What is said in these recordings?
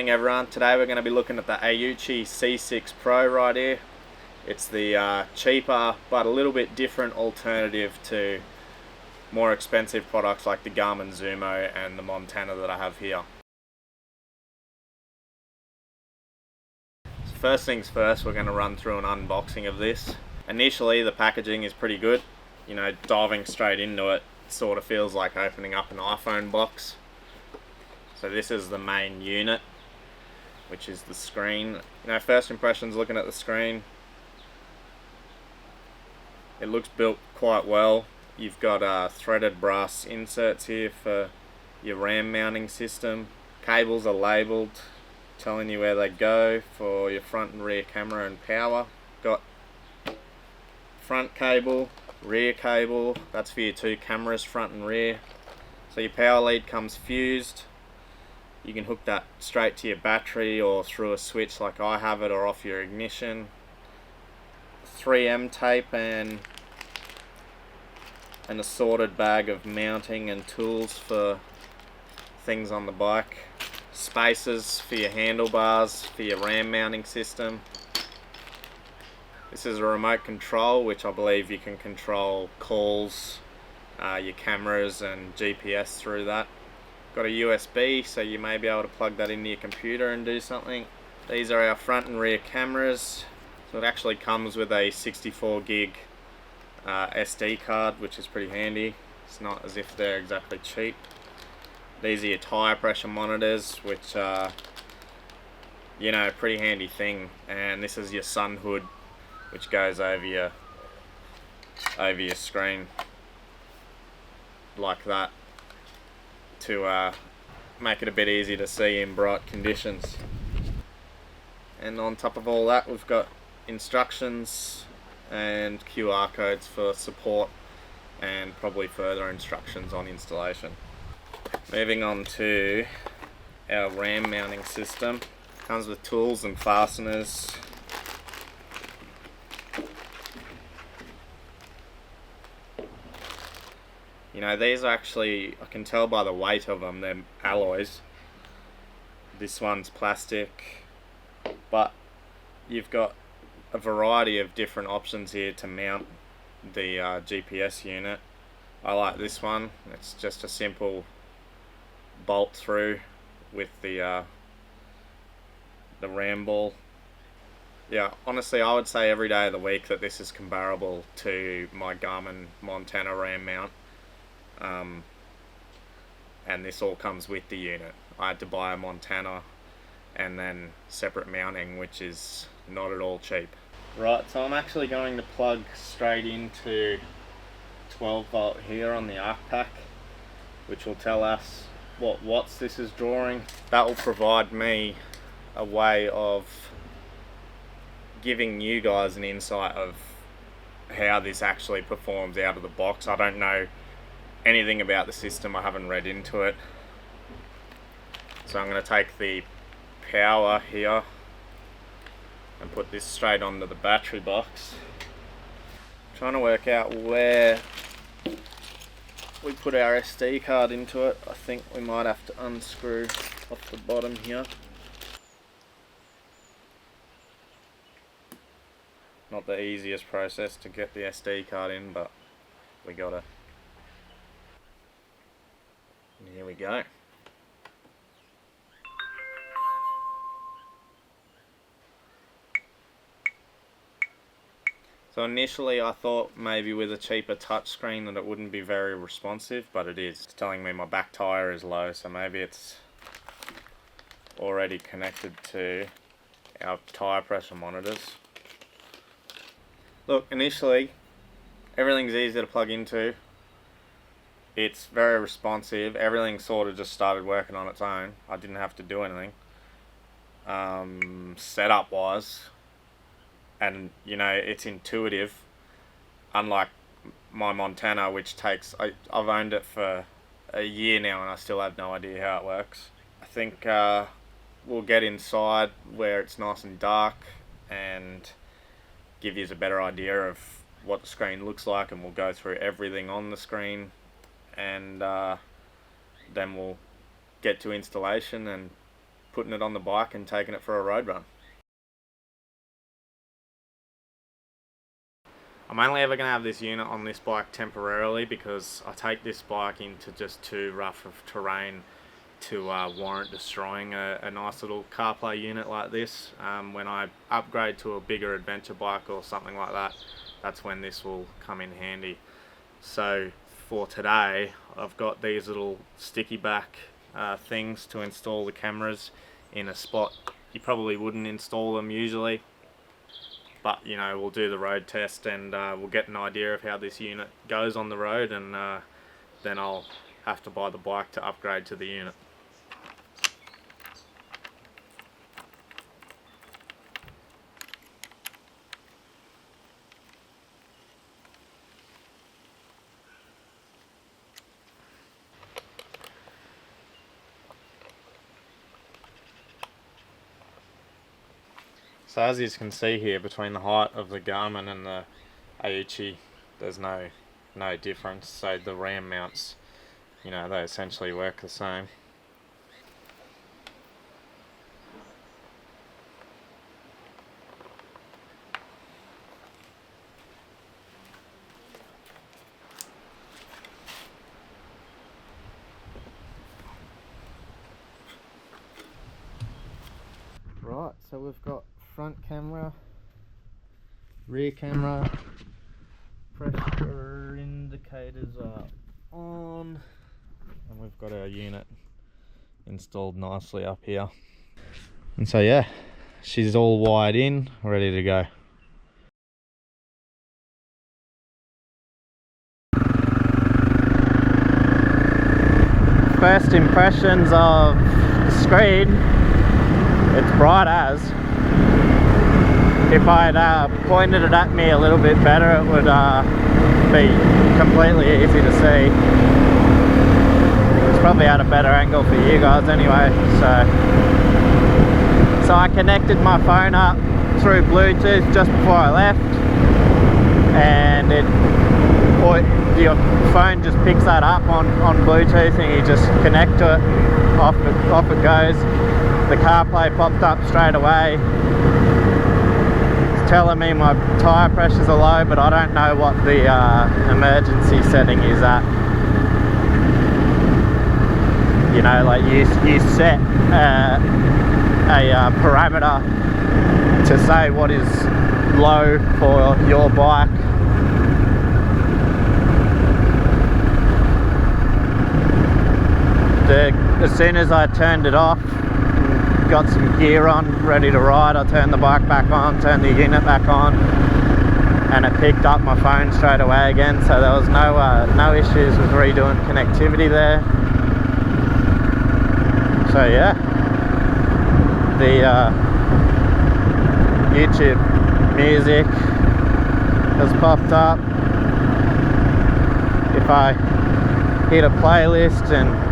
morning everyone. Today we're going to be looking at the Aoocci C6 Pro right here. It's the cheaper but a little bit different alternative to more expensive products like the Garmin Zumo and the Montana that I have here. So first things first, we're going to run through an unboxing of this. Initially the packaging is pretty good. You know, diving straight into it sort of feels like opening up an iPhone box. So this is the main unit, which is the screen. You know, first impressions looking at the screen, it looks built quite well. You've got threaded brass inserts here for your RAM mounting system. Cables are labelled, telling you where they go for your front and rear camera and power. Got front cable, rear cable, that's for your two cameras, front and rear. So your power lead comes fused. You can hook that straight to your battery or through a switch like I have it, or off your ignition. 3M tape and an assorted bag of mounting and tools for things on the bike. Spacers for your handlebars, for your RAM mounting system. This is a remote control, which I believe you can control calls, your cameras and GPS through that. Got a USB, so you may be able to plug that into your computer and do something. These are our front and rear cameras. So it actually comes with a 64 gig SD card, which is pretty handy. It's not as if they're exactly cheap. These are your tire pressure monitors, which are, you know, a pretty handy thing. And this is your sun hood, which goes over your screen like that, to make it a bit easier to see in bright conditions. And on top of all that, we've got instructions and QR codes for support and probably further instructions on installation. Moving on to our RAM mounting system. Comes with tools and fasteners. You know, these are actually, I can tell by the weight of them, they're alloys. This one's plastic, but you've got a variety of different options here to mount the GPS unit. I like this one. It's just a simple bolt through with the RAM ball. Yeah, honestly, I would say every day of the week that this is comparable to my Garmin Montana RAM mount. And this all comes with the unit. I had to buy a Montana and then separate mounting, which is not at all cheap. Right, so I'm actually going to plug straight into 12 volt here on the arc pack, which will tell us what watts this is drawing. That will provide me a way of giving you guys an insight of how this actually performs out of the box. I don't know anything about the system, I haven't read into it. So I'm going to take the power here and put this straight onto the battery box. I'm trying to work out where we put our SD card into it. I think we might have to unscrew off the bottom here. Not the easiest process to get the SD card in, but we got it. And here we go. So initially I thought maybe with a cheaper touchscreen that it wouldn't be very responsive, but it is. It's telling me my back tire is low, so maybe it's already connected to our tire pressure monitors. Look, initially everything's easy to plug into. It's very responsive. Everything sort of just started working on its own. I didn't have to do anything setup wise, and you know, it's intuitive, unlike my Montana, which takes, I've owned it for a year now and I still have no idea how it works. I think we'll get inside where it's nice and dark and give you a better idea of what the screen looks like, and we'll go through everything on the screen, and then we'll get to installation and putting it on the bike and taking it for a road run. I'm only ever going to have this unit on this bike temporarily because I take this bike into just too rough of terrain to warrant destroying a nice little CarPlay unit like this. When I upgrade to a bigger adventure bike or something like that, that's when this will come in handy. So for today, I've got these little sticky back things to install the cameras in a spot you probably wouldn't install them usually. But you know, we'll do the road test and we'll get an idea of how this unit goes on the road, and then I'll have to buy the bike to upgrade to the unit. So as you can see here, between the height of the Garmin and the Aoocci, there's no difference. So the ram mounts, you know, they essentially work the same. Right, so we've got front camera, rear camera, pressure indicators are on, and we've got our unit installed nicely up here. And so yeah, she's all wired in, ready to go. First impressions of the screen, it's bright as. If I'd pointed it at me a little bit better, it would be completely easy to see. It's probably at a better angle for you guys anyway. So I connected my phone up through Bluetooth just before I left, and your phone just picks that up on Bluetooth, and you just connect to it, and off it goes. The CarPlay popped up straight away. It's telling me my tyre pressures are low, but I don't know what the emergency setting is at. You know, like you set a parameter to say what is low for your bike. As soon as I turned it off, got some gear on, ready to ride, I turned the bike back on, turned the unit back on, and it picked up my phone straight away again. So there was no issues with redoing connectivity there. So yeah, the YouTube music has popped up. If I hit a playlist and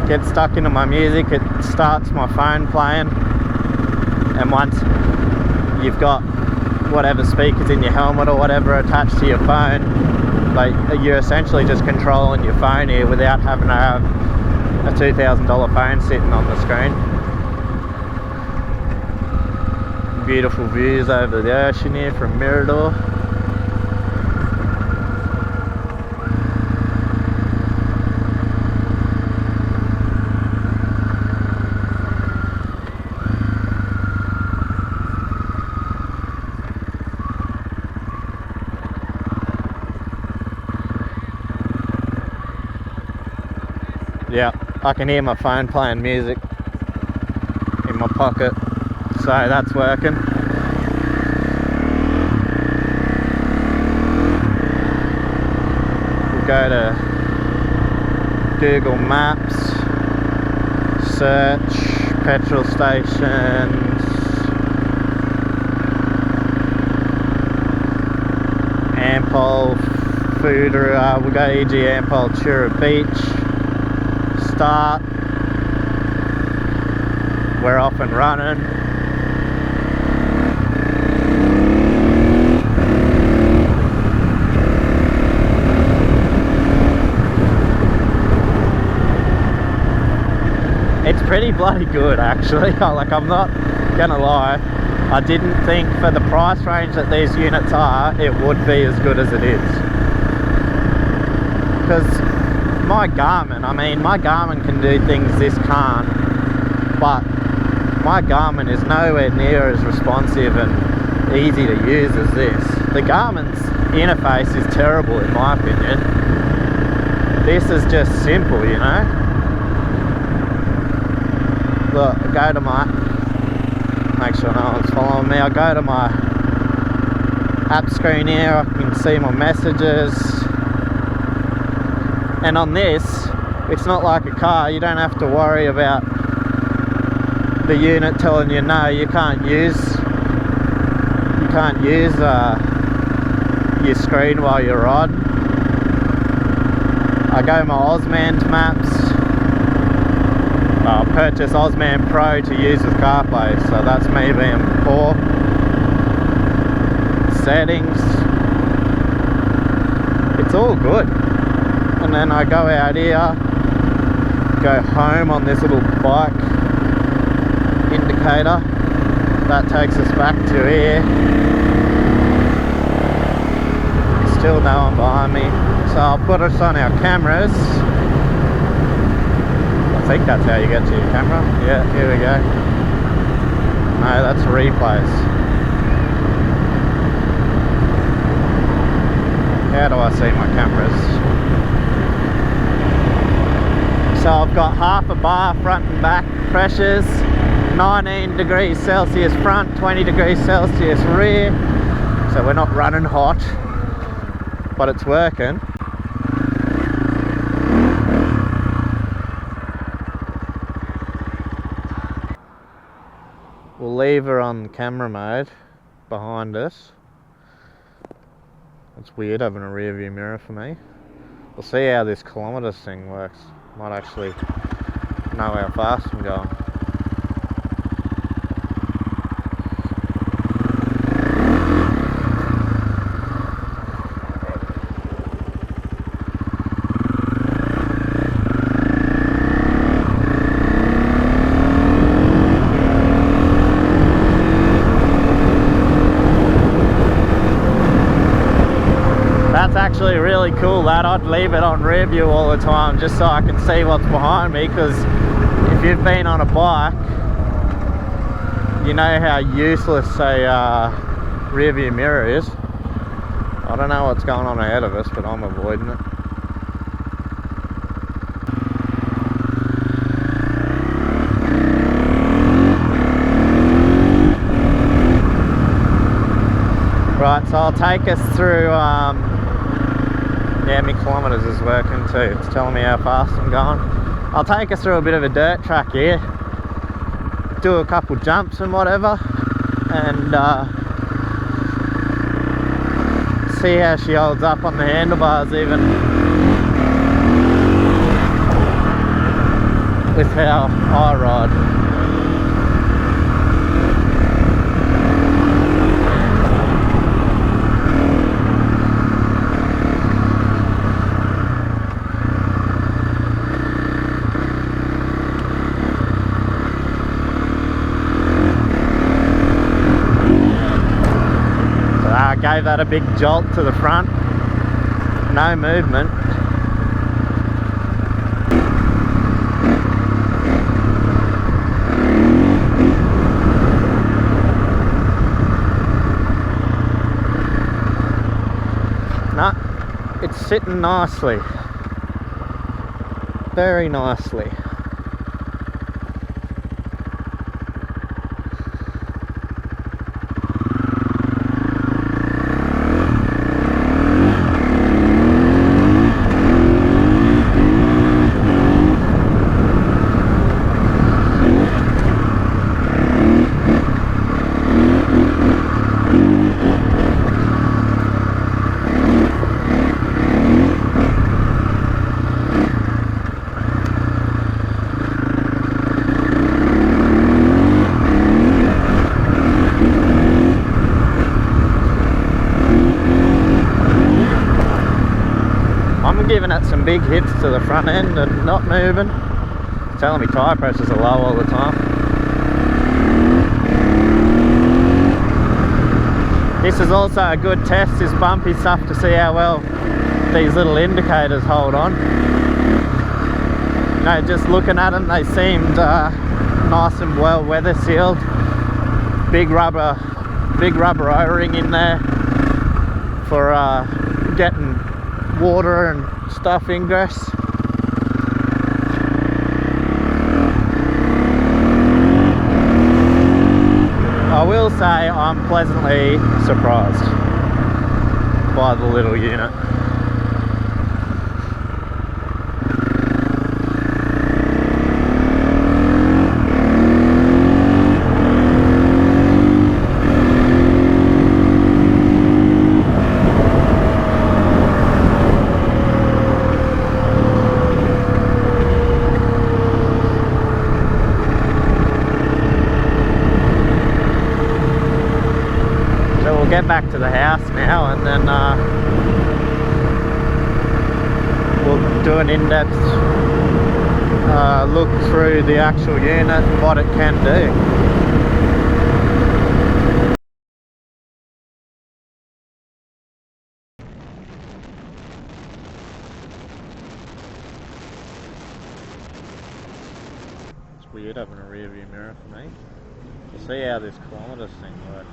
get stuck into my music, it starts my phone playing, and once you've got whatever speakers in your helmet or whatever attached to your phone, like, you're essentially just controlling your phone here without having to have a $2,000 phone sitting on the screen. Beautiful views over the ocean here from Mirador. Yeah, I can hear my phone playing music in my pocket, so that's working. We'll go to Google Maps, search petrol stations, Ampol, Foodora, we'll go to EG Ampol, Chura Beach. Start, we're off and running. It's pretty bloody good actually. Like, I'm not gonna lie, I didn't think for the price range that these units are, it would be as good as it is. Because my Garmin, I mean, my Garmin can do things this can't, but my Garmin is nowhere near as responsive and easy to use as this. The Garmin's interface is terrible in my opinion. This is just simple, you know. Look, I go to my, make sure no one's following me, I go to my app screen here, I can see my messages. And on this, it's not like a car, you don't have to worry about the unit telling you no, you can't use your screen while you're riding. I go my Osman maps. I'll purchase Osman Pro to use with Carplay, so that's me being poor. Settings, it's all good. And then I go out here, go home on this little bike indicator. That takes us back to here. Still no one behind me. So I'll put us on our cameras. I think that's how you get to your camera. Yeah, here we go. No, that's replays. How do I see my cameras? So I've got half a bar front and back pressures, 19 degrees Celsius front, 20 degrees Celsius rear. So we're not running hot, but it's working. We'll leave her on camera mode behind us. It's weird having a rear view mirror for me. We'll see how this kilometres thing works. Might actually know how fast I'm going. That's actually really cool, that. I'd leave it on rear view all the time just so I can see what's behind me, because if you've been on a bike, you know how useless a rear view mirror is. I don't know what's going on ahead of us, but I'm avoiding it. Right, so I'll take us through, yeah, my kilometres is working too. It's telling me how fast I'm going. I'll take us through a bit of a dirt track here. Do a couple jumps and whatever. And see how she holds up on the handlebars even. With how I ride. Gave that a big jolt to the front, no movement. No, it's sitting nicely, very nicely. Giving it some big hits to the front end and not moving. telling me tyre pressures are low all the time. This is also a good test, this bumpy stuff, to see how well these little indicators hold on. You know, just looking at them, they seemed nice and well weather sealed. Big rubber O-ring in there for getting water and stuff ingress. I will say I'm pleasantly surprised by the little unit. Get back to the house now, and then we'll do an in-depth look through the actual unit and what it can do. It's weird having a rear view mirror for me. We'll see how this kilometres thing works.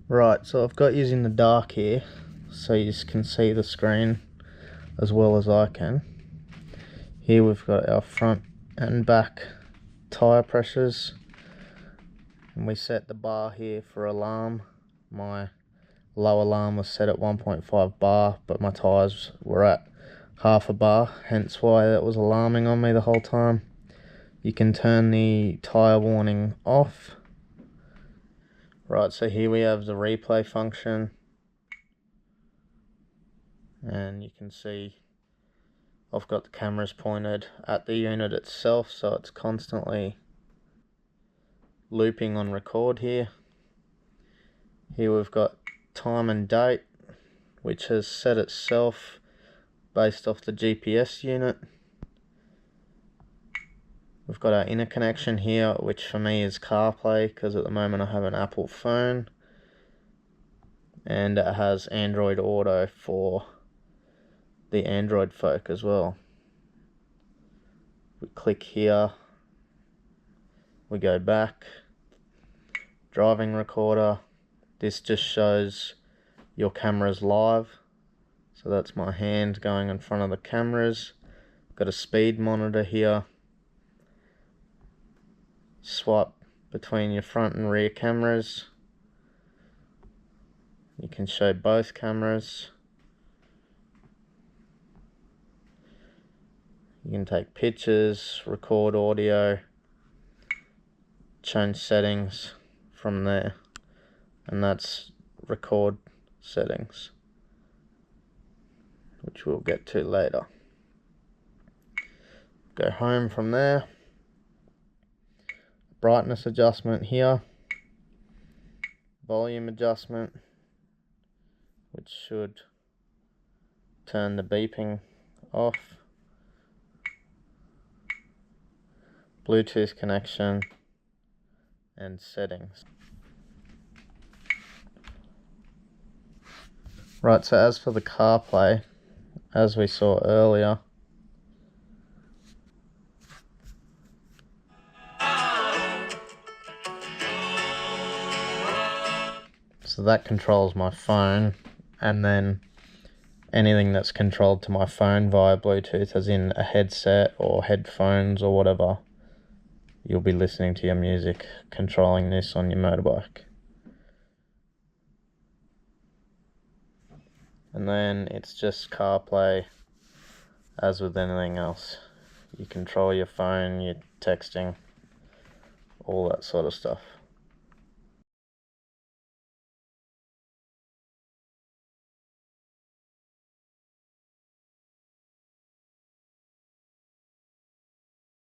Right, so I've got using the dark here so you can see the screen as well as I can. Here we've got our front and back tyre pressures, and we set the bar here for alarm. My low alarm was set at 1.5 bar, but my tyres were at half a bar, hence why that was alarming on me the whole time. You can turn the tyre warning off. Right, so here we have the replay function, and you can see I've got the cameras pointed at the unit itself, so it's constantly looping on record here. Here we've got time and date, which has set itself based off the GPS unit. We've got our interconnection here, which for me is CarPlay, because at the moment I have an Apple phone, and it has Android Auto for the Android folk as well. We click here, we go back, driving recorder. This just shows your cameras live, so that's my hand going in front of the cameras. Got a speed monitor here. Swipe between your front and rear cameras. You can show both cameras. You can take pictures, record audio, change settings from there, and that's record settings, which we'll get to later. Go home from there. Brightness adjustment here, volume adjustment, which should turn the beeping off, Bluetooth connection, and settings. Right, so as for the CarPlay, as we saw earlier, so that controls my phone, and then anything that's controlled to my phone via Bluetooth, as in a headset or headphones or whatever, you'll be listening to your music controlling this on your motorbike. And then it's just CarPlay as with anything else. You control your phone, your texting, all that sort of stuff.